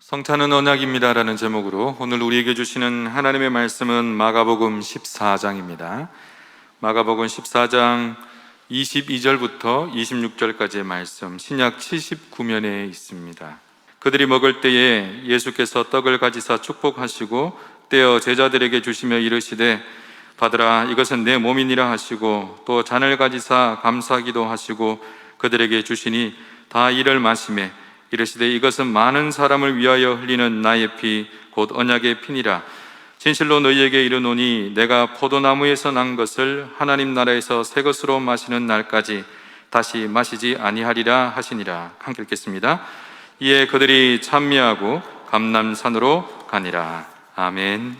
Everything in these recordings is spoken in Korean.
성찬은 언약입니다라는 제목으로 오늘 우리에게 주시는 하나님의 말씀은 마가복음 14장입니다. 마가복음 14장 22절부터 26절까지의 말씀, 신약 79면에 있습니다. 그들이 먹을 때에 예수께서 떡을 가지사 축복하시고 떼어 제자들에게 주시며 이르시되 받으라, 이것은 내 몸이니라 하시고, 또 잔을 가지사 감사기도 하시고 그들에게 주시니 다 이를 마시매 이르시되 이것은 많은 사람을 위하여 흘리는 나의 피 곧 언약의 피니라. 진실로 너희에게 이르노니 내가 포도나무에서 난 것을 하나님 나라에서 새 것으로 마시는 날까지 다시 마시지 아니하리라 하시니라. 함께 읽겠습니다. 이에 그들이 찬미하고 감람산으로 가니라. 아멘.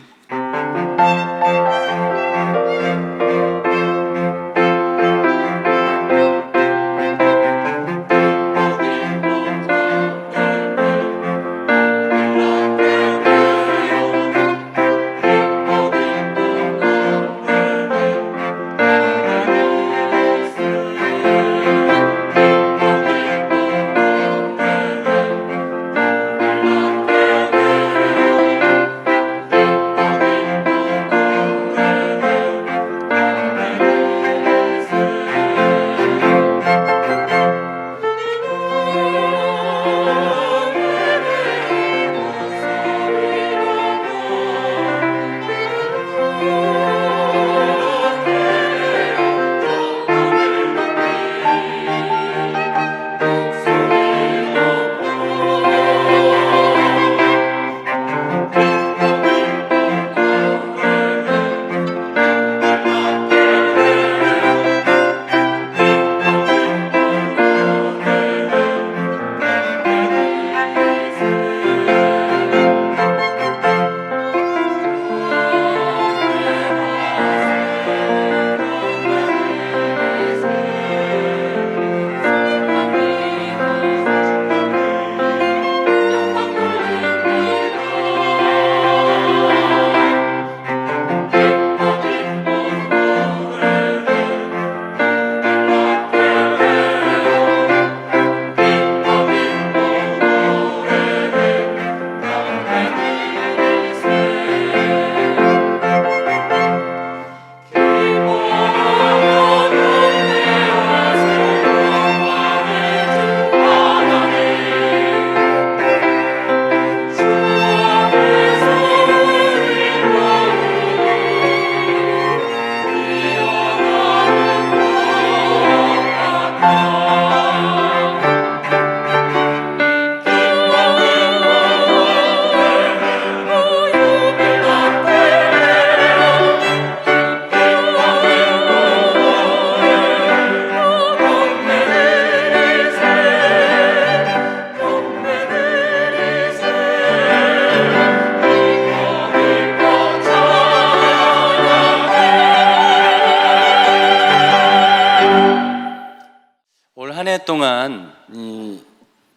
한 해 동안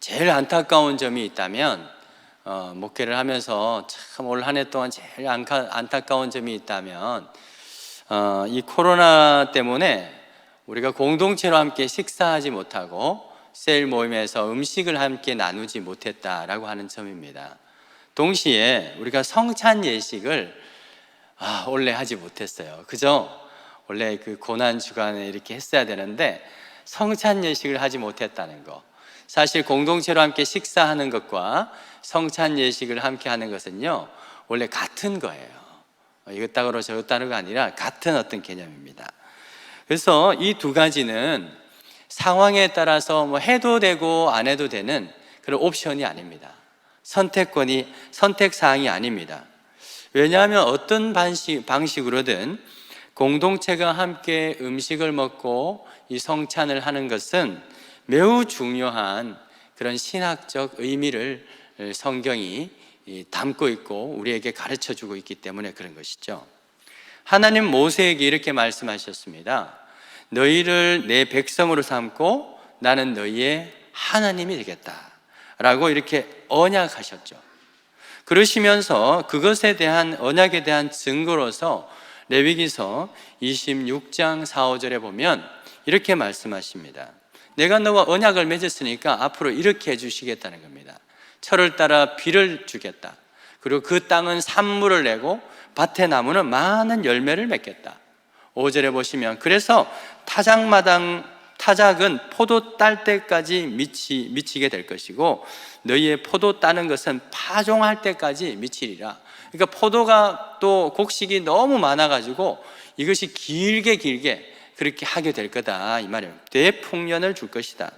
제일 안타까운 점이 있다면, 목회를 하면서 참 올 한 해 동안 제일 안타까운 점이 있다면, 이 코로나 때문에 우리가 공동체로 함께 식사하지 못하고 셀 모임에서 음식을 함께 나누지 못했다라고 하는 점입니다. 동시에 우리가 성찬 예식을 원래 하지 못했어요. 그죠? 원래 그 고난 주간에 이렇게 했어야 되는데 성찬 예식을 하지 못했다는 거. 사실 공동체로 함께 식사하는 것과 성찬 예식을 함께 하는 것은요, 원래 같은 거예요. 이것 따로 저것 따로가 아니라 같은 어떤 개념입니다. 그래서 이 두 가지는 상황에 따라서 뭐 해도 되고 안 해도 되는 그런 옵션이 아닙니다. 선택사항이 아닙니다. 왜냐하면 어떤 방식으로든 공동체가 함께 음식을 먹고 이 성찬을 하는 것은 매우 중요한 그런 신학적 의미를 성경이 담고 있고 우리에게 가르쳐주고 있기 때문에 그런 것이죠. 하나님 모세에게 이렇게 말씀하셨습니다. 너희를 내 백성으로 삼고 나는 너희의 하나님이 되겠다 라고 이렇게 언약하셨죠. 그러시면서 그것에 대한 언약에 대한 증거로서 레위기서 26장 4, 5절에 보면 이렇게 말씀하십니다. 내가 너와 언약을 맺었으니까 앞으로 이렇게 해주시겠다는 겁니다. 철을 따라 비를 주겠다. 그리고 그 땅은 산물을 내고 밭의 나무는 많은 열매를 맺겠다. 5절에 보시면 그래서 타작은 포도 딸 때까지 미치게 될 것이고 너희의 포도 따는 것은 파종할 때까지 미치리라. 그러니까 포도가 또 곡식이 너무 많아가지고 이것이 길게 그렇게 하게 될 거다 이 말이에요. 대풍년을 줄 것이다.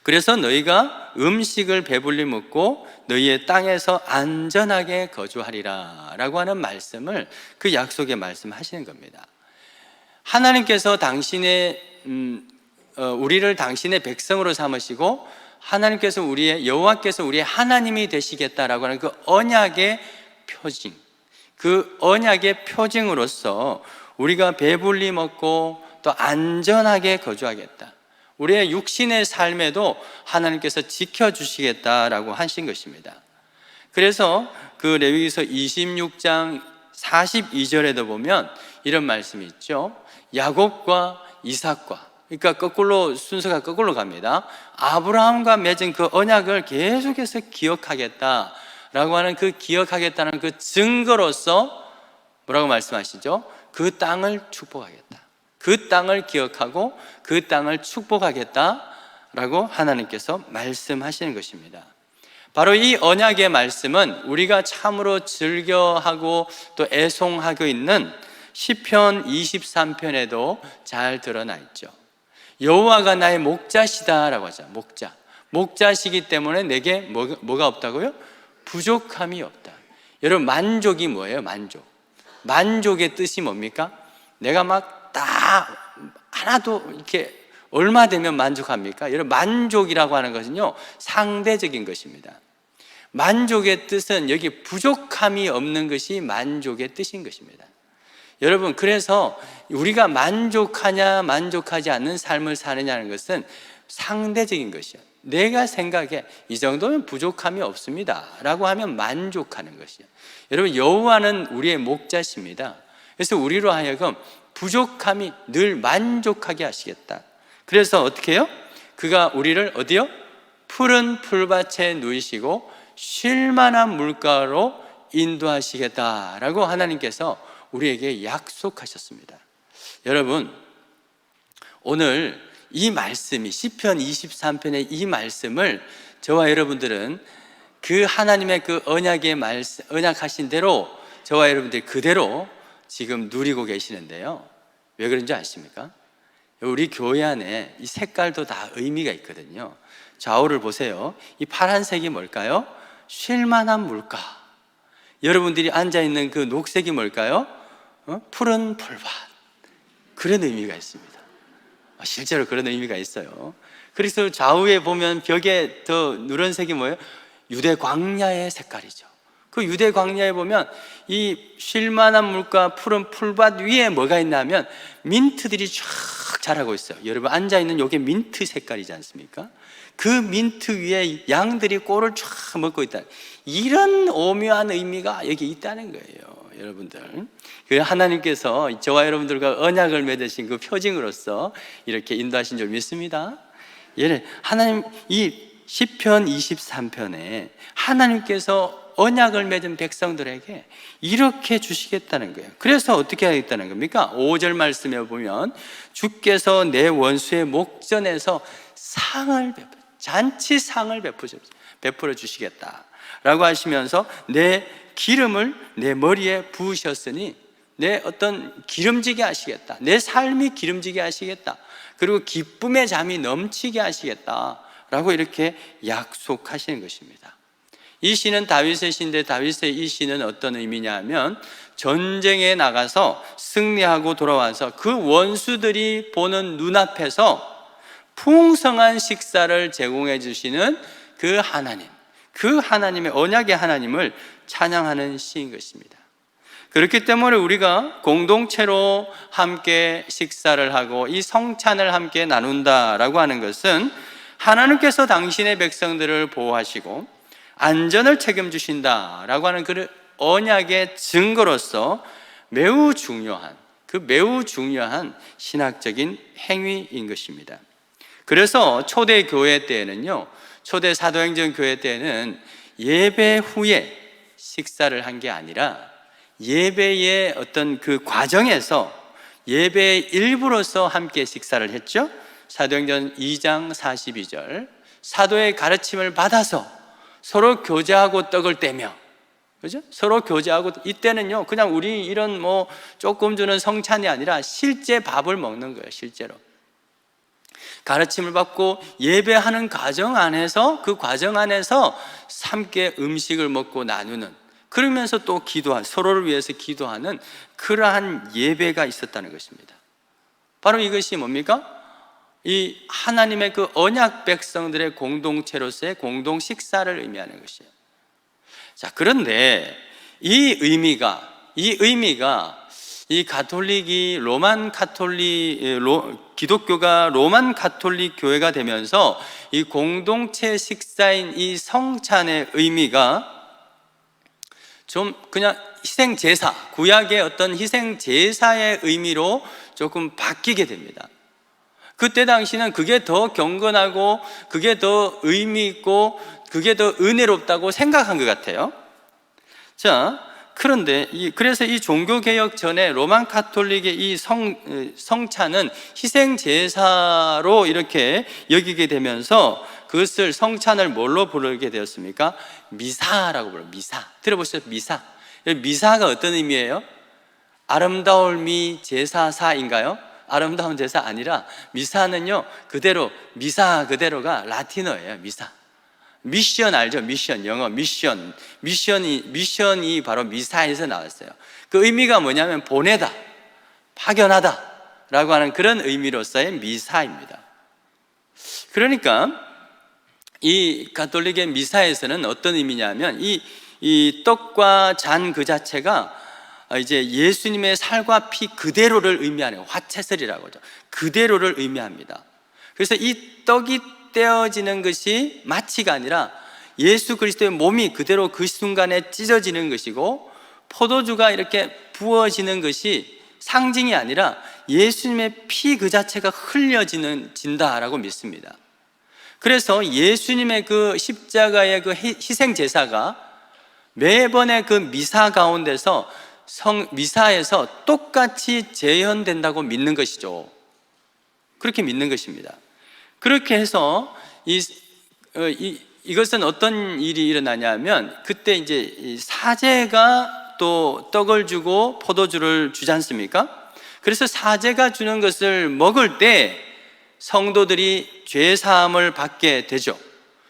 그래서 너희가 음식을 배불리 먹고 너희의 땅에서 안전하게 거주하리라 라고 하는 말씀을, 그 약속의 말씀하시는 겁니다. 하나님께서 우리를 당신의 백성으로 삼으시고 하나님께서 여호와께서 우리의 하나님이 되시겠다라고 하는 그 언약의 표징, 그 언약의 표징으로서 우리가 배불리 먹고 또 안전하게 거주하겠다, 우리의 육신의 삶에도 하나님께서 지켜주시겠다라고 하신 것입니다. 그래서 그 레위기서 26장 42절에도 보면 이런 말씀이 있죠. 야곱과 이삭과, 그러니까 순서가 거꾸로 갑니다. 아브라함과 맺은 그 언약을 계속해서 기억하겠다라고 하는 그 기억하겠다는 그 증거로서 뭐라고 말씀하시죠? 그 땅을 축복하겠다, 그 땅을 기억하고 그 땅을 축복하겠다라고 하나님께서 말씀하시는 것입니다. 바로 이 언약의 말씀은 우리가 참으로 즐겨하고 또 애송하고 있는 시편 23편에도 잘 드러나 있죠. 여호와가 나의 목자시다라고 하죠. 목자시기 때문에 내게 뭐가 없다고요? 부족함이 없다. 여러분, 만족이 뭐예요? 만족의 뜻이 뭡니까? 내가 막 다 하나도 이렇게 얼마 되면 만족합니까? 여러분, 만족이라고 하는 것은요, 상대적인 것입니다. 만족의 뜻은 여기 부족함이 없는 것이 만족의 뜻인 것입니다. 여러분, 그래서 우리가 만족하냐 만족하지 않는 삶을 사느냐는 것은 상대적인 것이에요. 내가 생각해 이 정도면 부족함이 없습니다 라고 하면 만족하는 것이에요. 여러분, 여호와는 우리의 목자십니다. 그래서 우리로 하여금 부족함이 늘 만족하게 하시겠다. 그래서 어떻게 해요? 그가 우리를 어디요? 푸른 풀밭에 누이시고 쉴만한 물가로 인도하시겠다라고 하나님께서 우리에게 약속하셨습니다. 여러분, 오늘 이 말씀이 시편 23편의 이 말씀을 저와 여러분들은 그 하나님의 그 언약하신 대로 저와 여러분들이 그대로 지금 누리고 계시는데요. 왜 그런지 아십니까? 우리 교회 안에 이 색깔도 다 의미가 있거든요. 좌우를 보세요. 이 파란색이 뭘까요? 쉴만한 물가. 여러분들이 앉아있는 그 녹색이 뭘까요? 푸른 풀밭. 그런 의미가 있습니다. 실제로 그런 의미가 있어요. 그래서 좌우에 보면 벽에 더 누런색이 뭐예요? 유대 광야의 색깔이죠. 그 유대 광야에 보면 이 쉴만한 물과 푸른 풀밭 위에 뭐가 있냐면 민트들이 쫙 자라고 있어요. 여러분, 앉아있는 이게 민트 색깔이지 않습니까? 그 민트 위에 양들이 꼴을 쫙 먹고 있다. 이런 오묘한 의미가 여기 있다는 거예요. 여러분들, 그 하나님께서 저와 여러분들과 언약을 맺으신 그 표징으로서 이렇게 인도하신 줄 믿습니다. 하나님, 이 시편 23편에 하나님께서 언약을 맺은 백성들에게 이렇게 주시겠다는 거예요. 그래서 어떻게 하겠다는 겁니까? 5절 말씀에 보면 주께서 내 원수의 목전에서 잔치상을 베풀어 주시겠다라고 하시면서 내 기름을 내 머리에 부으셨으니 내 어떤 기름지게 하시겠다, 내 삶이 기름지게 하시겠다, 그리고 기쁨의 잠이 넘치게 하시겠다라고 이렇게 약속하시는 것입니다. 이 시는 다윗의 시인데 다윗의 이 시는 어떤 의미냐 하면 전쟁에 나가서 승리하고 돌아와서 그 원수들이 보는 눈앞에서 풍성한 식사를 제공해 주시는 그 하나님, 그 하나님의 언약의 하나님을 찬양하는 시인 것입니다. 그렇기 때문에 우리가 공동체로 함께 식사를 하고 이 성찬을 함께 나눈다라고 하는 것은 하나님께서 당신의 백성들을 보호하시고 안전을 책임주신다라고 하는 그 언약의 증거로서 매우 중요한 신학적인 행위인 것입니다. 그래서 초대 교회 때에는요, 초대 사도행전 교회 때는 예배 후에 식사를 한 게 아니라 예배의 어떤 그 과정에서 예배의 일부로서 함께 식사를 했죠. 사도행전 2장 42절, 사도의 가르침을 받아서 서로 교제하고 떡을 떼며, 그죠? 서로 교제하고, 이때는요 그냥 우리 이런 뭐 조금 주는 성찬이 아니라 실제 밥을 먹는 거예요. 실제로 가르침을 받고 예배하는 과정 안에서, 그 과정 안에서 함께 음식을 먹고 나누는, 그러면서 또 기도한, 서로를 위해서 기도하는 그러한 예배가 있었다는 것입니다. 바로 이것이 뭡니까? 이 하나님의 그 언약 백성들의 공동체로서의 공동 식사를 의미하는 것이에요. 자, 그런데 이 의미가 이 가톨릭이 기독교가 로만 가톨릭 교회가 되면서 이 공동체 식사인 이 성찬의 의미가 좀 그냥 희생제사, 구약의 어떤 희생제사의 의미로 조금 바뀌게 됩니다. 그때 당시는 그게 더 경건하고 그게 더 의미 있고 그게 더 은혜롭다고 생각한 것 같아요. 자, 그런데 그래서 이 종교개혁 전에 로만 가톨릭의 이 성찬은 희생제사로 이렇게 여기게 되면서 그것을, 성찬을 뭘로 부르게 되었습니까? 미사라고 불러요. 미사. 들어보셨어요? 미사. 미사가 어떤 의미예요? 아름다울 미 제사사인가요? 아름다운 제사 아니라 미사는요 그대로, 미사 그대로가 라틴어예요. 미사. 미션 알죠? 미션, 영어 미션이 바로 미사에서 나왔어요. 그 의미가 뭐냐면 보내다, 파견하다 라고 하는 그런 의미로서의 미사입니다. 그러니까 이 가톨릭의 미사에서는 어떤 의미냐면 이 떡과 잔 그 자체가 이제 예수님의 살과 피 그대로를 의미하는, 화채설이라고 하죠. 그대로를 의미합니다. 그래서 이 떡이 떼어지는 것이 마치가 아니라 예수 그리스도의 몸이 그대로 그 순간에 찢어지는 것이고, 포도주가 이렇게 부어지는 것이 상징이 아니라 예수님의 피 그 자체가 흘려진다라고 믿습니다. 그래서 예수님의 그 십자가의 그 희생 제사가 매번의 그 미사 가운데서 미사에서 똑같이 재현된다고 믿는 것이죠. 그렇게 믿는 것입니다. 그렇게 해서 이것은 어떤 일이 일어나냐면, 그때 이제 사제가 또 떡을 주고 포도주를 주지 않습니까? 그래서 사제가 주는 것을 먹을 때 성도들이 죄 사함을 받게 되죠.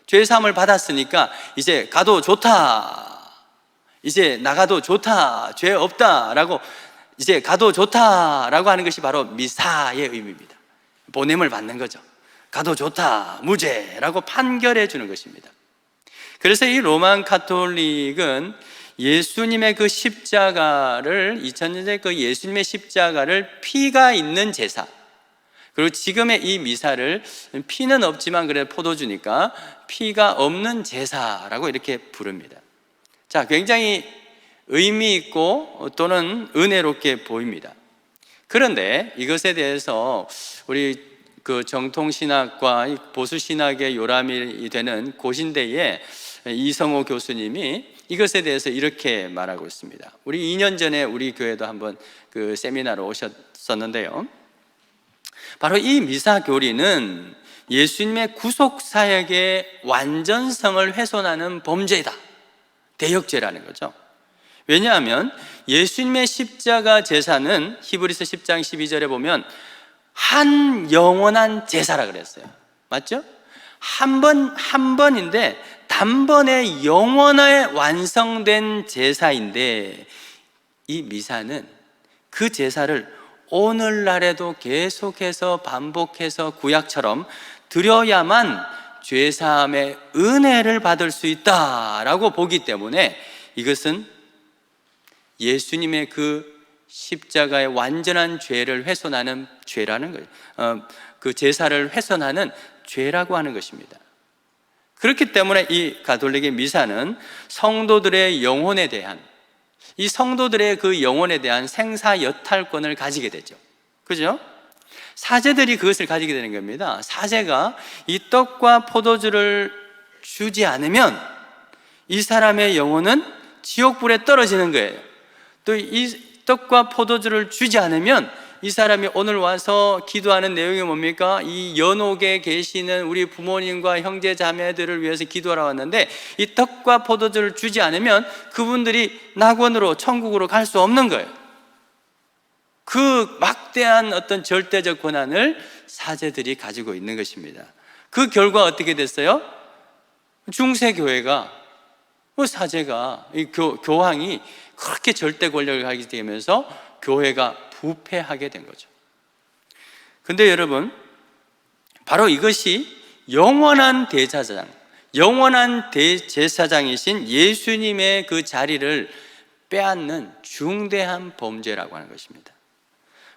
죄 사함을 받았으니까 이제 가도 좋다, 이제 나가도 좋다, 죄 없다라고, 이제 가도 좋다라고 하는 것이 바로 미사의 의미입니다. 보냄을 받는 거죠. 가도 좋다, 무죄라고 판결해 주는 것입니다. 그래서 이 로만 가톨릭은 예수님의 그 십자가를, 2000년 전에 그 예수님의 십자가를 피가 있는 제사, 그리고 지금의 이 미사를 피는 없지만 그래 포도주니까 피가 없는 제사라고 이렇게 부릅니다. 자, 굉장히 의미 있고 또는 은혜롭게 보입니다. 그런데 이것에 대해서 우리 그 정통신학과 보수신학의 요람이 되는 고신대의 이성호 교수님이 이것에 대해서 이렇게 말하고 있습니다. 우리 2년 전에 우리 교회도 한번 그 세미나로 오셨었는데요, 바로 이 미사 교리는 예수님의 구속 사역의 완전성을 훼손하는 범죄다, 대역죄라는 거죠. 왜냐하면 예수님의 십자가 제사는 히브리서 10장 12절에 보면 한 영원한 제사라 그랬어요. 맞죠? 한 번인데 단번에 영원하게 완성된 제사인데, 이 미사는 그 제사를 오늘날에도 계속해서 반복해서 구약처럼 드려야만 죄사함의 은혜를 받을 수 있다라고 보기 때문에 이것은 예수님의 그 십자가의 완전한 죄를 훼손하는 죄라는 거예요. 그 제사를 훼손하는 죄라고 하는 것입니다. 그렇기 때문에 이 가톨릭의 미사는 성도들의 영혼에 대한, 이 성도들의 그 영혼에 대한 생사 여탈권을 가지게 되죠. 그죠? 사제들이 그것을 가지게 되는 겁니다. 사제가 이 떡과 포도주를 주지 않으면 이 사람의 영혼은 지옥불에 떨어지는 거예요. 또 이 떡과 포도주를 주지 않으면 이 사람이 오늘 와서 기도하는 내용이 뭡니까? 이 연옥에 계시는 우리 부모님과 형제 자매들을 위해서 기도하러 왔는데 이 떡과 포도주를 주지 않으면 그분들이 낙원으로 천국으로 갈 수 없는 거예요. 그 막대한 어떤 절대적 권한을 사제들이 가지고 있는 것입니다. 그 결과 어떻게 됐어요? 중세교회가 사제가 이 교황이 그렇게 절대 권력을 가지게 되면서 교회가 부패하게 된 거죠. 근데 여러분, 바로 이것이 영원한 대제사장, 영원한 대제사장이신 예수님의 그 자리를 빼앗는 중대한 범죄라고 하는 것입니다.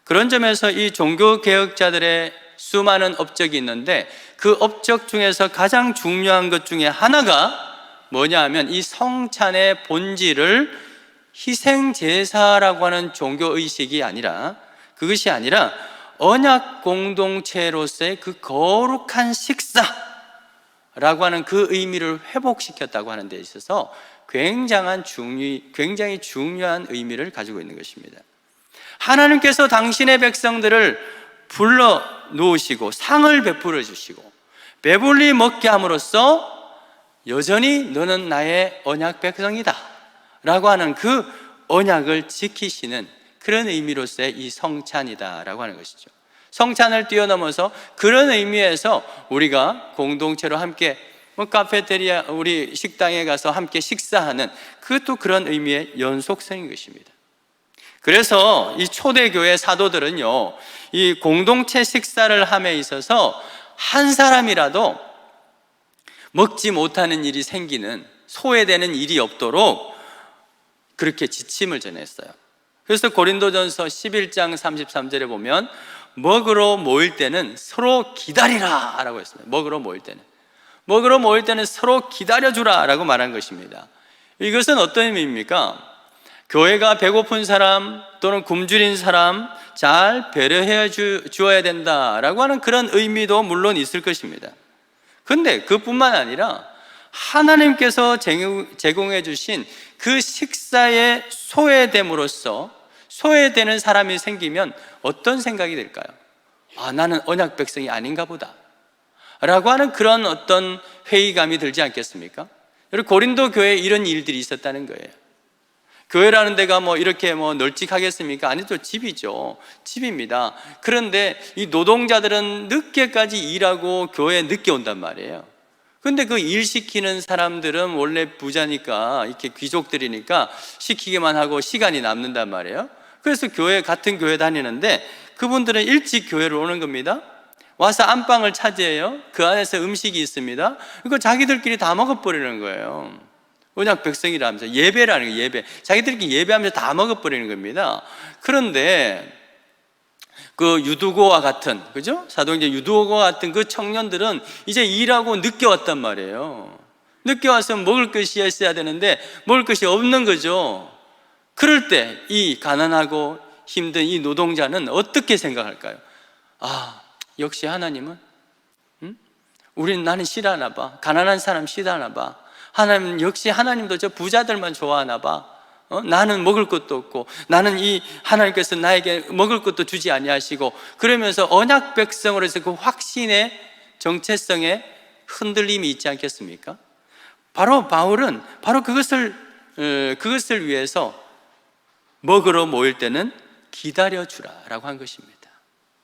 그런 점에서 이 종교개혁자들의 수많은 업적이 있는데 그 업적 중에서 가장 중요한 것 중에 하나가 뭐냐 하면 이 성찬의 본질을 희생제사라고 하는 종교의식이 아니라, 그것이 아니라 언약 공동체로서의 그 거룩한 식사라고 하는 그 의미를 회복시켰다고 하는 데 있어서 굉장히 중요한 의미를 가지고 있는 것입니다. 하나님께서 당신의 백성들을 불러 놓으시고 상을 베풀어 주시고 배불리 먹게 함으로써 여전히 너는 나의 언약 백성이다 라고 하는 그 언약을 지키시는 그런 의미로서의 이 성찬이다 라고 하는 것이죠. 성찬을 뛰어넘어서 그런 의미에서 우리가 공동체로 함께 카페테리아, 우리 식당에 가서 함께 식사하는 그것도 그런 의미의 연속성인 것입니다. 그래서 이 초대교회 사도들은요, 이 공동체 식사를 함에 있어서 한 사람이라도 먹지 못하는 일이 생기는, 소외되는 일이 없도록 그렇게 지침을 전했어요. 그래서 고린도전서 11장 33절에 보면 먹으러 모일 때는 서로 기다리라 라고 했습니다. 먹으러 모일 때는 서로 기다려주라 라고 말한 것입니다. 이것은 어떤 의미입니까? 교회가 배고픈 사람 또는 굶주린 사람 잘 배려해 주어야 된다라고 하는 그런 의미도 물론 있을 것입니다. 근데 그뿐만 아니라 하나님께서 제공해 주신 그 식사에 소외됨으로써 소외되는 사람이 생기면 어떤 생각이 들까요? 아, 나는 언약 백성이 아닌가 보다 라고 하는 그런 어떤 회의감이 들지 않겠습니까? 여러분, 고린도 교회에 이런 일들이 있었다는 거예요. 교회라는 데가 이렇게 널찍하겠습니까? 아니죠. 집이죠. 집입니다. 그런데 이 노동자들은 늦게까지 일하고 교회에 늦게 온단 말이에요. 근데 그 일 시키는 사람들은 원래 부자니까, 이렇게 귀족들이니까 시키기만 하고 시간이 남는단 말이에요. 그래서 같은 교회 다니는데 그분들은 일찍 교회를 오는 겁니다. 와서 안방을 차지해요. 그 안에서 음식이 있습니다. 이거 자기들끼리 다 먹어버리는 거예요. 언약 백성이라면서 예배라는 거예요. 예배. 자기들끼리 예배하면서 다 먹어버리는 겁니다. 그런데 그 유두고와 같은, 그죠? 사도행전 유두고와 같은 그 청년들은 이제 일하고 늦게 왔단 말이에요. 늦게 와서 먹을 것이 있어야 되는데 먹을 것이 없는 거죠. 그럴 때 이 가난하고 힘든 이 노동자는 어떻게 생각할까요? 아, 역시 하나님은 나는 싫어하나 봐. 가난한 사람 싫어하나 봐. 하나님, 역시 하나님도 저 부자들만 좋아하나 봐. 나는 먹을 것도 없고, 나는 이 하나님께서 나에게 먹을 것도 주지 아니하시고, 그러면서 언약 백성으로서 그 확신의 정체성에 흔들림이 있지 않겠습니까? 바로 바울은 바로 그것을 위해서 먹으러 모일 때는 기다려주라라고 한 것입니다.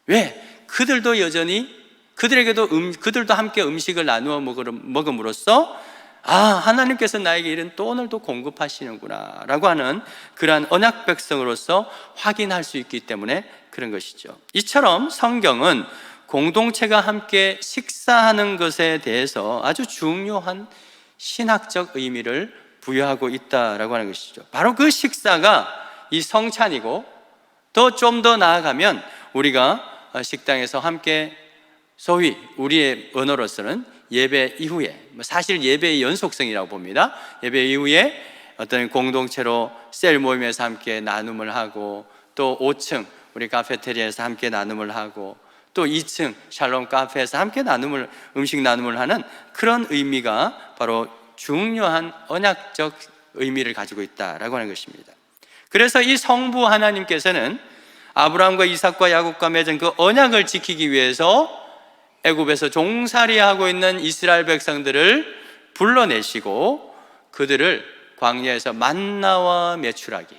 왜? 그들도 여전히 그들도 함께 음식을 나누어 먹음으로써 하나님께서 나에게 이런 또 오늘도 공급하시는구나 라고 하는 그러한 언약 백성으로서 확인할 수 있기 때문에 그런 것이죠. 이처럼 성경은 공동체가 함께 식사하는 것에 대해서 아주 중요한 신학적 의미를 부여하고 있다라고 하는 것이죠. 바로 그 식사가 이 성찬이고, 좀 더 나아가면 우리가 식당에서 함께 소위 우리의 언어로서는 예배 이후에, 사실 예배의 연속성이라고 봅니다. 예배 이후에 어떤 공동체로 셀 모임에서 함께 나눔을 하고, 또 5층 우리 카페테리아에서 함께 나눔을 하고, 또 2층 샬롬 카페에서 함께 음식 나눔을 하는 그런 의미가 바로 중요한 언약적 의미를 가지고 있다라고 하는 것입니다. 그래서 이 성부 하나님께서는 아브라함과 이삭과 야곱과 맺은 그 언약을 지키기 위해서 애굽에서 종살이하고 있는 이스라엘 백성들을 불러내시고 그들을 광야에서 만나와 메추라기,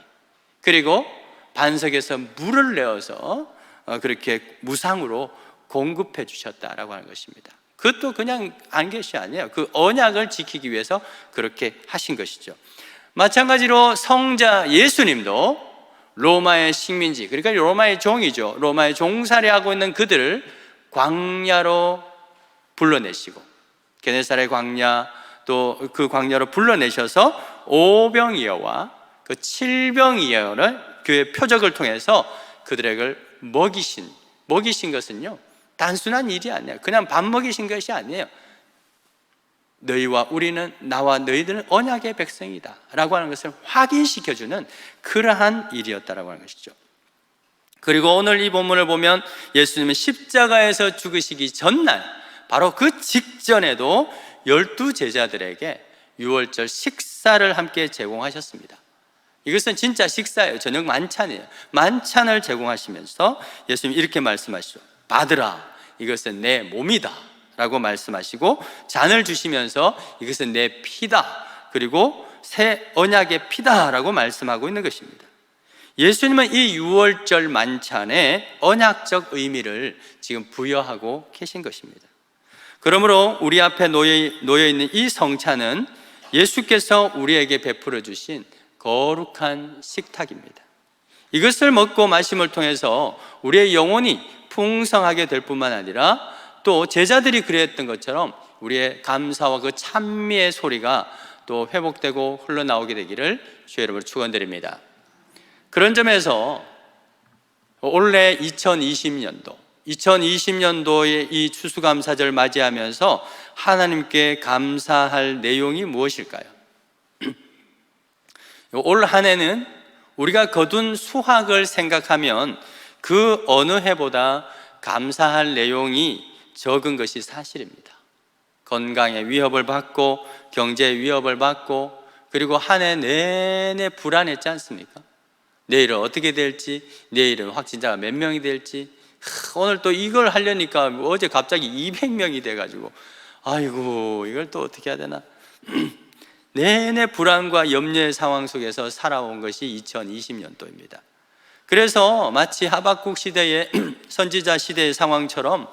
그리고 반석에서 물을 내어서 그렇게 무상으로 공급해 주셨다라고 하는 것입니다. 그것도 그냥 한 것이 아니에요. 그 언약을 지키기 위해서 그렇게 하신 것이죠. 마찬가지로 성자 예수님도 로마의 식민지, 그러니까 로마의 종이죠. 로마의 종살이하고 있는 그들을 광야로 불러내시고, 게네사렛 광야, 또 그 광야로 불러내셔서 오병이어와 그 칠병이어를 그의 표적을 통해서 그들에게 먹이신 것은요, 단순한 일이 아니에요. 그냥 밥 먹이신 것이 아니에요. 너희와 우리는, 나와 너희들은 언약의 백성이다 라고 하는 것을 확인시켜주는 그러한 일이었다라고 하는 것이죠. 그리고 오늘 이 본문을 보면 예수님은 십자가에서 죽으시기 전날, 바로 그 직전에도 12제자들에게 유월절 식사를 함께 제공하셨습니다. 이것은 진짜 식사예요. 저녁 만찬이에요. 만찬을 제공하시면서 예수님이 이렇게 말씀하시죠. 받으라, 이것은 내 몸이다 라고 말씀하시고, 잔을 주시면서 이것은 내 피다, 그리고 새 언약의 피다 라고 말씀하고 있는 것입니다. 예수님은 이 유월절 만찬에 언약적 의미를 지금 부여하고 계신 것입니다. 그러므로 우리 앞에 놓여있는 이 성찬은 예수께서 우리에게 베풀어 주신 거룩한 식탁입니다. 이것을 먹고 마심을 통해서 우리의 영혼이 풍성하게 될 뿐만 아니라 또 제자들이 그랬던 것처럼 우리의 감사와 그 찬미의 소리가 또 회복되고 흘러나오게 되기를 주의 이름으로 축원드립니다. 그런 점에서 올해 2020년도에 이 추수감사절 맞이하면서 하나님께 감사할 내용이 무엇일까요? 올 한 해는 우리가 거둔 수확을 생각하면 그 어느 해보다 감사할 내용이 적은 것이 사실입니다. 건강의 위협을 받고, 경제의 위협을 받고, 그리고 한 해 내내 불안했지 않습니까? 내일은 어떻게 될지, 내일은 확진자가 몇 명이 될지, 오늘 또 이걸 하려니까 어제 갑자기 200명이 돼가지고 아이고 이걸 또 어떻게 해야 되나. 내내 불안과 염려의 상황 속에서 살아온 것이 2020년도입니다. 그래서 마치 하박국 시대의 선지자 시대의 상황처럼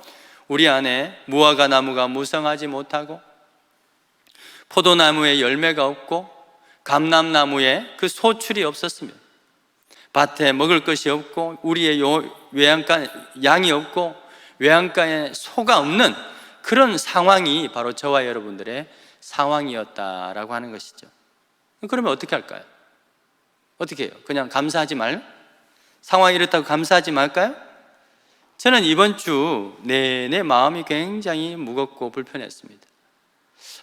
우리 안에 무화과 나무가 무성하지 못하고, 포도나무에 열매가 없고, 감람나무에 그 소출이 없었으며, 밭에 먹을 것이 없고, 우리의 외양간 양이 없고, 외양간에 소가 없는 그런 상황이 바로 저와 여러분들의 상황이었다라고 하는 것이죠. 그러면 어떻게 할까요? 어떻게 해요? 그냥 감사하지 상황이 이렇다고 감사하지 말까요? 저는 이번 주 내내 마음이 굉장히 무겁고 불편했습니다.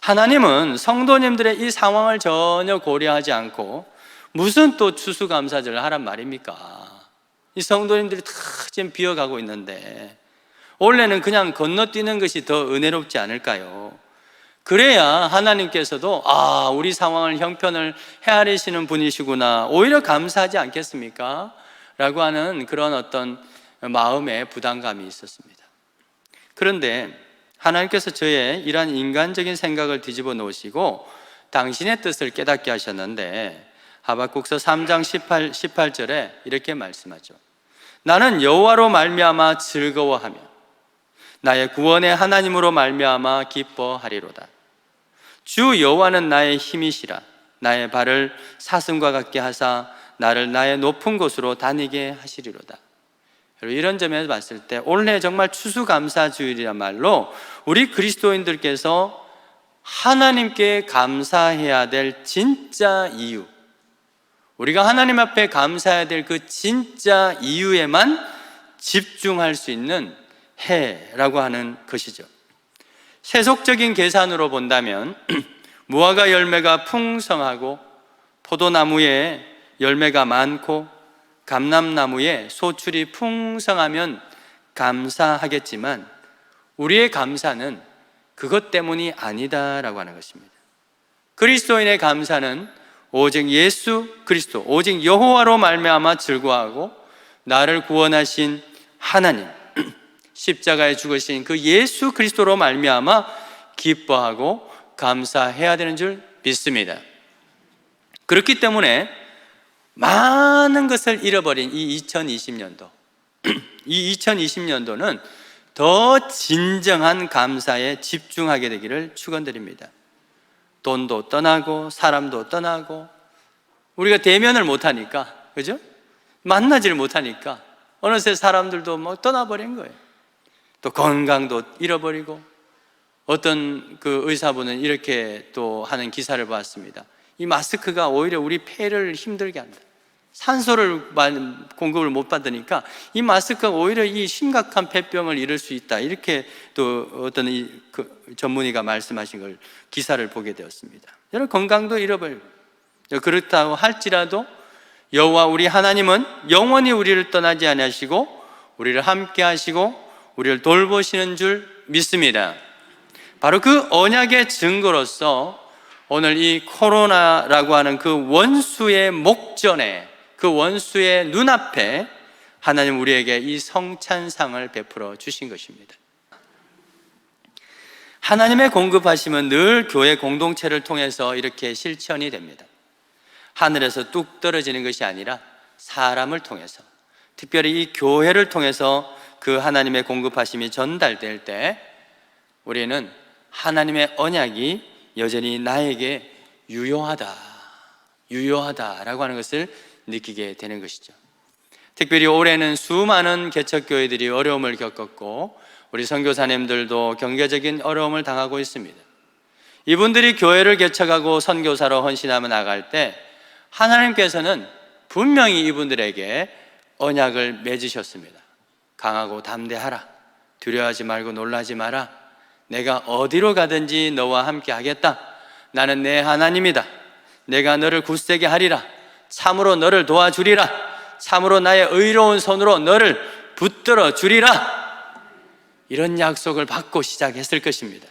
하나님은 성도님들의 이 상황을 전혀 고려하지 않고 무슨 또 추수감사절을 하란 말입니까? 이 성도님들이 다 지금 비어가고 있는데 원래는 그냥 건너뛰는 것이 더 은혜롭지 않을까요? 그래야 하나님께서도 우리 상황을 형편을 헤아리시는 분이시구나, 오히려 감사하지 않겠습니까? 라고 하는 그런 어떤 마음의 부담감이 있었습니다. 그런데 하나님께서 저의 이러한 인간적인 생각을 뒤집어 놓으시고 당신의 뜻을 깨닫게 하셨는데, 하박국서 3장 18절에 이렇게 말씀하죠. 나는 여호와로 말미암아 즐거워하며 나의 구원의 하나님으로 말미암아 기뻐하리로다. 주 여호와는 나의 힘이시라. 나의 발을 사슴과 같게 하사 나를 나의 높은 곳으로 다니게 하시리로다. 이런 점에서 봤을 때 올해 정말 추수감사주일이야말로 우리 그리스도인들께서 하나님께 감사해야 될 진짜 이유, 우리가 하나님 앞에 감사해야 될 그 진짜 이유에만 집중할 수 있는 해라고 하는 것이죠. 세속적인 계산으로 본다면 무화과 열매가 풍성하고, 포도나무에 열매가 많고, 감람나무에 소출이 풍성하면 감사하겠지만 우리의 감사는 그것 때문이 아니다라고 하는 것입니다. 그리스도인의 감사는 오직 예수 그리스도, 오직 여호와로 말미암아 즐거워하고 나를 구원하신 하나님, 십자가에 죽으신 그 예수 그리스도로 말미암아 기뻐하고 감사해야 되는 줄 믿습니다. 그렇기 때문에 많은 것을 잃어버린 이 2020년도, 이 2020년도는 더 진정한 감사에 집중하게 되기를 축원드립니다. 돈도 떠나고 사람도 떠나고 우리가 대면을 못하니까, 그죠? 만나지를 못하니까 어느새 사람들도 막 떠나버린 거예요. 또 건강도 잃어버리고, 어떤 그 의사분은 이렇게 또 하는 기사를 봤습니다. 이 마스크가 오히려 우리 폐를 힘들게 한다. 산소를 공급을 못 받으니까 이 마스크가 오히려 이 심각한 폐병을 이룰 수 있다. 이렇게 또 어떤 그 전문의가 말씀하신 걸 기사를 보게 되었습니다. 여러분, 건강도 잃어버리고, 그렇다고 할지라도 여호와 우리 하나님은 영원히 우리를 떠나지 아니하시고 우리를 함께 하시고 우리를 돌보시는 줄 믿습니다. 바로 그 언약의 증거로서 오늘 이 코로나라고 하는 그 원수의 목전에, 그 원수의 눈앞에 하나님 우리에게 이 성찬상을 베풀어 주신 것입니다. 하나님의 공급하심은 늘 교회 공동체를 통해서 이렇게 실천이 됩니다. 하늘에서 뚝 떨어지는 것이 아니라 사람을 통해서, 특별히 이 교회를 통해서 그 하나님의 공급하심이 전달될 때 우리는 하나님의 언약이 여전히 나에게 유효하다라고 하는 것을 느끼게 되는 것이죠. 특별히 올해는 수많은 개척교회들이 어려움을 겪었고 우리 선교사님들도 경제적인 어려움을 당하고 있습니다. 이분들이 교회를 개척하고 선교사로 헌신하며 나갈 때 하나님께서는 분명히 이분들에게 언약을 맺으셨습니다. 강하고 담대하라, 두려워하지 말고 놀라지 마라, 내가 어디로 가든지 너와 함께 하겠다, 나는 내 하나님이다, 내가 너를 굳세게 하리라, 참으로 너를 도와주리라, 참으로 나의 의로운 손으로 너를 붙들어 주리라, 이런 약속을 받고 시작했을 것입니다.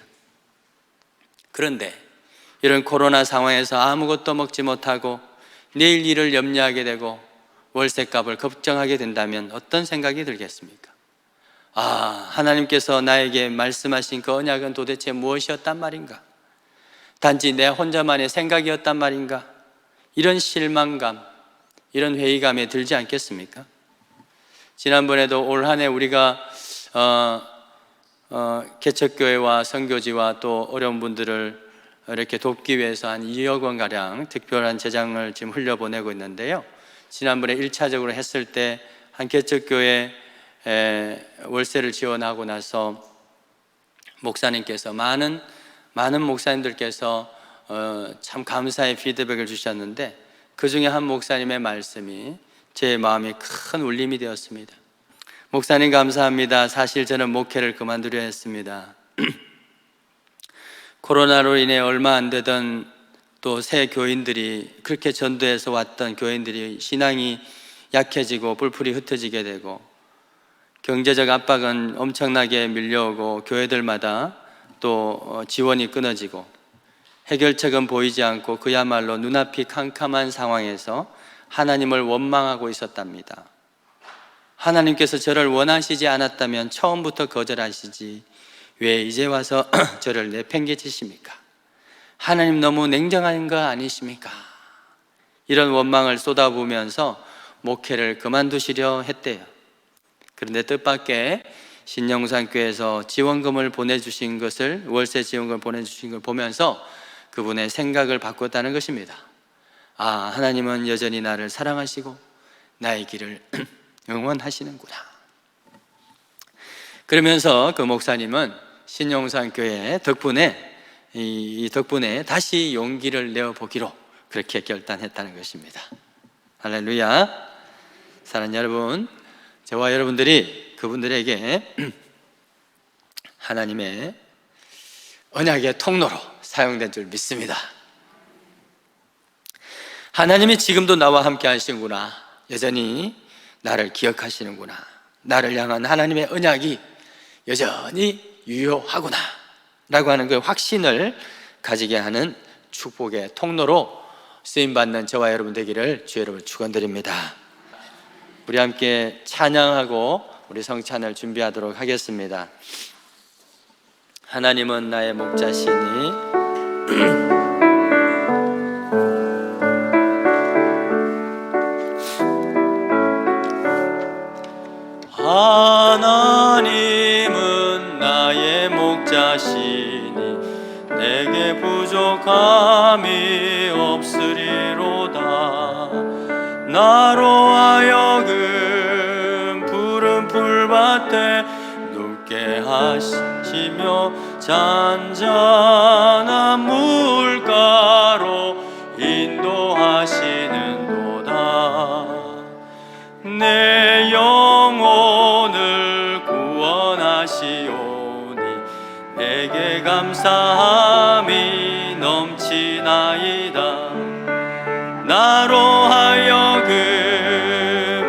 그런데 이런 코로나 상황에서 아무것도 먹지 못하고 내일 일을 염려하게 되고 월세값을 걱정하게 된다면 어떤 생각이 들겠습니까? 하나님께서 나에게 말씀하신 그 언약은 도대체 무엇이었단 말인가? 단지 내 혼자만의 생각이었단 말인가? 이런 실망감, 이런 회의감에 들지 않겠습니까? 지난번에도 올 한 해 우리가 개척교회와 선교지와 또 어려운 분들을 이렇게 돕기 위해서 한 2억 원가량 특별한 재정을 지금 흘려보내고 있는데요, 지난번에 1차적으로 했을 때 한 개척교회 월세를 지원하고 나서 목사님께서 많은 목사님들께서 참 감사의 피드백을 주셨는데 그 중에 한 목사님의 말씀이 제 마음에 큰 울림이 되었습니다. 목사님 감사합니다. 사실 저는 목회를 그만두려 했습니다. 코로나로 인해 얼마 안 되던 또 새 교인들이, 그렇게 전도해서 왔던 교인들이 신앙이 약해지고 불풀이 흩어지게 되고 경제적 압박은 엄청나게 밀려오고 교회들마다 또 지원이 끊어지고 해결책은 보이지 않고 그야말로 눈앞이 캄캄한 상황에서 하나님을 원망하고 있었답니다. 하나님께서 저를 원하시지 않았다면 처음부터 거절하시지 왜 이제 와서 저를 내팽개치십니까? 하나님 너무 냉정한 거 아니십니까? 이런 원망을 쏟아부으면서 목회를 그만두시려 했대요. 그런데 뜻밖의 신영산교회에서 지원금을 보내주신 것을, 월세 지원금을 보내주신 걸 보면서 그분의 생각을 바꿨다는 것입니다. 하나님은 여전히 나를 사랑하시고 나의 길을 응원하시는구나. 그러면서 그 목사님은 신영산교회 덕분에 덕분에 다시 용기를 내어보기로 그렇게 결단했다는 것입니다. 할렐루야. 사랑하는 여러분, 저와 여러분들이 그분들에게 하나님의 언약의 통로로 사용된 줄 믿습니다. 하나님이 지금도 나와 함께 하시는구나, 여전히 나를 기억하시는구나, 나를 향한 하나님의 언약이 여전히 유효하구나 라고 하는 그 확신을 가지게 하는 축복의 통로로 쓰임받는 저와 여러분 되기를 주의 이름으로 축원드립니다. 우리 함께 찬양하고 우리 성찬을 준비하도록 하겠습니다. 하나님은 나의 목자시니 하나님은 나의 목자시니 내게 부족함이 없으리로다. 나로 하여금 푸른 풀밭에 눕게 하시며 잔잔한 물가로 인도하시는도다. 내 영혼을 구원하시오니 내게 감사함이 넘치나이다. 나로 하여금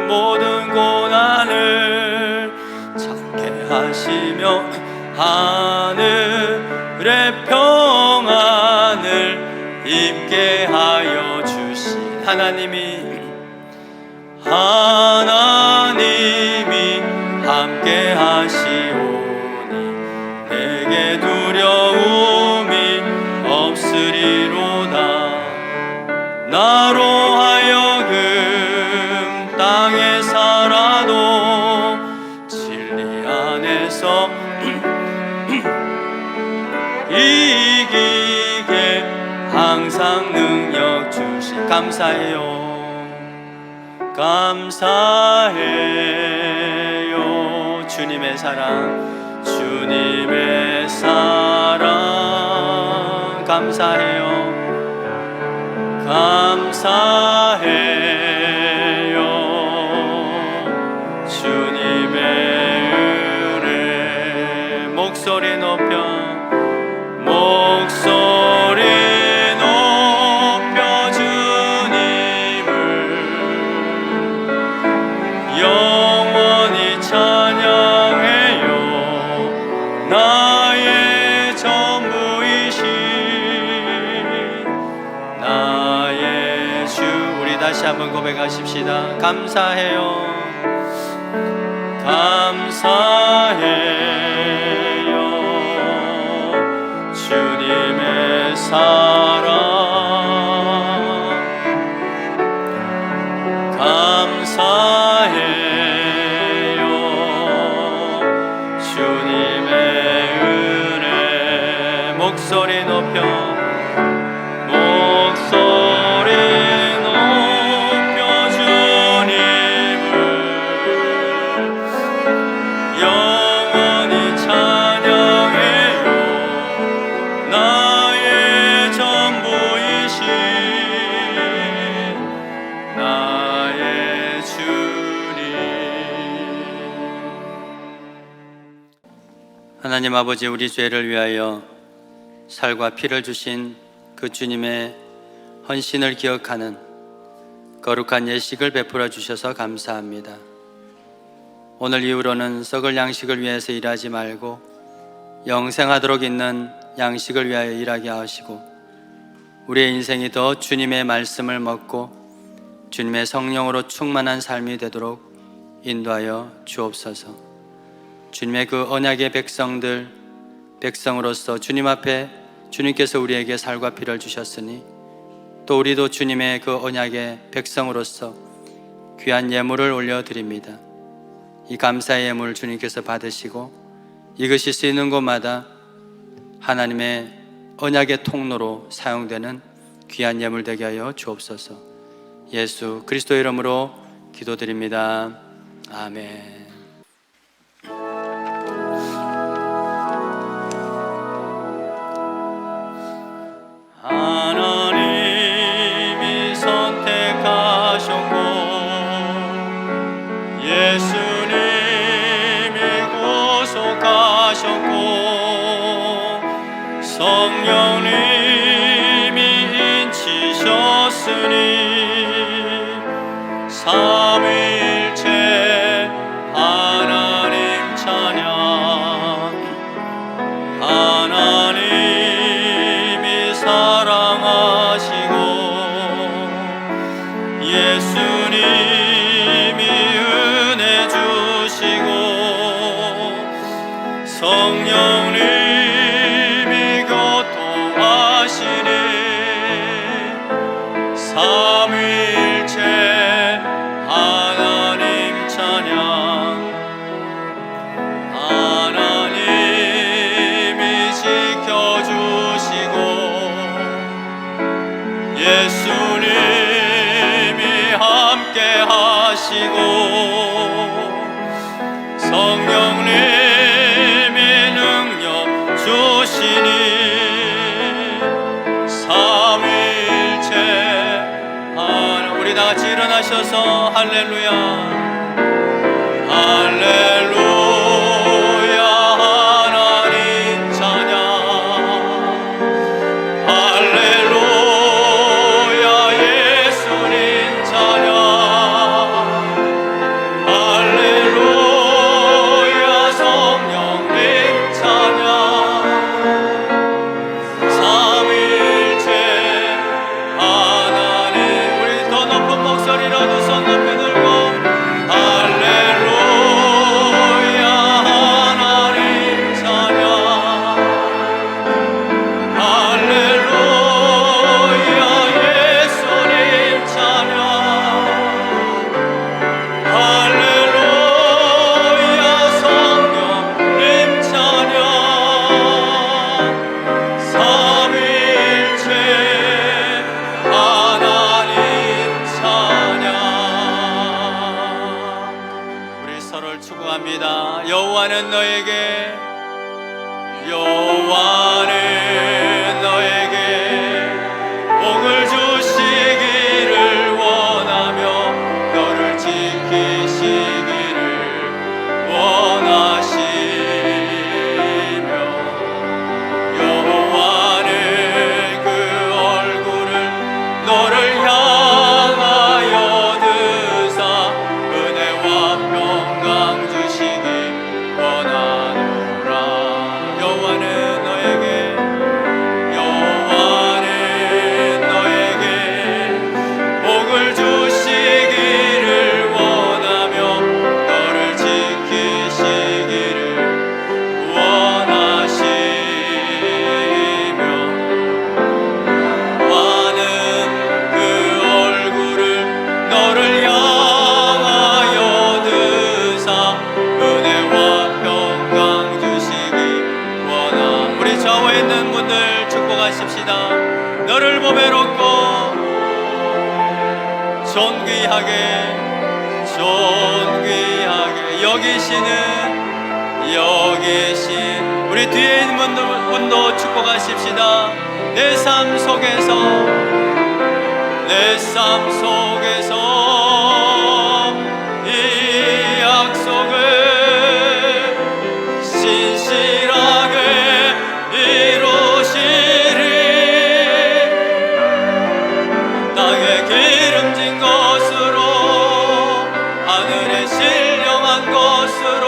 모든 고난을 참게 하시며 하늘의 평안을 입게 하여 주신 하나님이 함께 하시오니 내게 두려움이 없으리로다. 나로 하여금 땅에 살아도 진리 안에서 이기게 항상 능력 주신 감사해요. 감사해요. 주님의 사랑, 주님의 사랑 감사해요. 감사해요. 주님의 은혜 목소리 높여 주님을 영원히 찬양해요. 나의 전부이신 나의 주. 우리 다시 한번 고백하십시다. 감사해요. 감사해요. 주님의 사랑 감사해요. 주님의 은혜 목소리 높여 주님을 영원히 찬양해요. 나의 전부이신 나의 주님. 하나님 아버지, 우리 죄를 위하여 살과 피를 주신 그 주님의 헌신을 기억하는 거룩한 예식을 베풀어 주셔서 감사합니다. 오늘 이후로는 썩을 양식을 위해서 일하지 말고 영생하도록 있는 양식을 위하여 일하게 하시고 우리의 인생이 더 주님의 말씀을 먹고 주님의 성령으로 충만한 삶이 되도록 인도하여 주옵소서. 주님의 그 언약의 백성으로서 주님 앞에 주님께서 우리에게 살과 피를 주셨으니 또 우리도 주님의 그 언약의 백성으로서 귀한 예물을 올려드립니다. 이 감사의 예물 주님께서 받으시고 이것이 쓰이는 곳마다 하나님의 언약의 통로로 사용되는 귀한 예물 되게 하여 주옵소서. 예수 그리스도 이름으로 기도드립니다. 아멘. 하나님이 선택하셨고 예수님이 구속하셨고 성령님이 인치셨으니 삼위일체 함께 하시고 성령님의 능력 주시니 삼위일체 하나. 우리 다 같이 일어나셔서 할렐루야 할렐루야 하나님 찬양 할렐루야 예수님 찬양 할렐루야 성령님 찬양 삼위일체 하나님. 우리 더 높은 목소리로 두 손 높이 들고 할렐루야 하나님 찬양 할렐루야 예수님 찬양 할렐루야 성령님 찬양 삼위일체 하나님 찬양. 우리 서로를 축복합니다. 여호와는 너에게 복을 주시기를 원하며 너를 지키시기를 원하시며 여호와는 그 얼굴을 너를 향하여 드사 은혜와 평강 주시기 원하노라. 여호와는 너에게 복을 주시기를 원하며 너를 지키시기를 원하시며 여호와는 그 얼굴을 너를 향하여 드사 은혜와 평강 주시기 원하. 우리 좌우에 있는 분들 축복하십시다. 너를 보배롭고 존귀하게 여기신 우리 뒤에 있는 분도 축복하십시다. 내 삶 속에서 이 약속을 신실하게 이루시리. 땅에 기름진 것으로 하늘에 신령한 것으로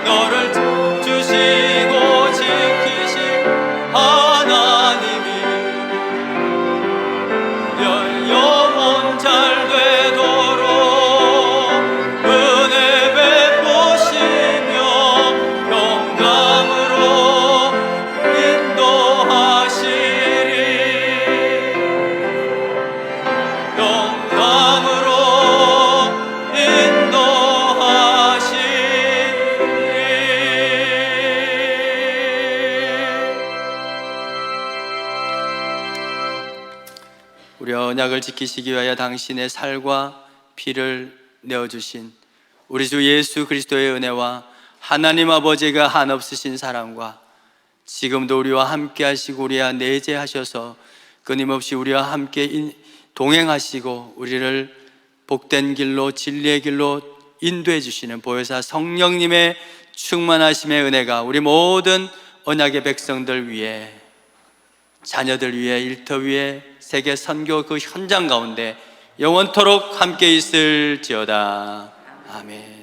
너를 주시고 지키실 하나님이 영원 잘 되도록 은혜 베푸시며 평강으로 인도하시리. 평강으로 우리 언약을 지키시기 위하여 당신의 살과 피를 내어주신 우리 주 예수 그리스도의 은혜와 하나님 아버지가 한없으신 사랑과 지금도 우리와 함께 하시고 우리와 내재하셔서 끊임없이 우리와 함께 동행하시고 우리를 복된 길로 진리의 길로 인도해 주시는 보혜사 성령님의 충만하심의 은혜가 우리 모든 언약의 백성들 위해, 자녀들 위해, 일터 위해, 세계 선교 그 현장 가운데 영원토록 함께 있을지어다. 아멘.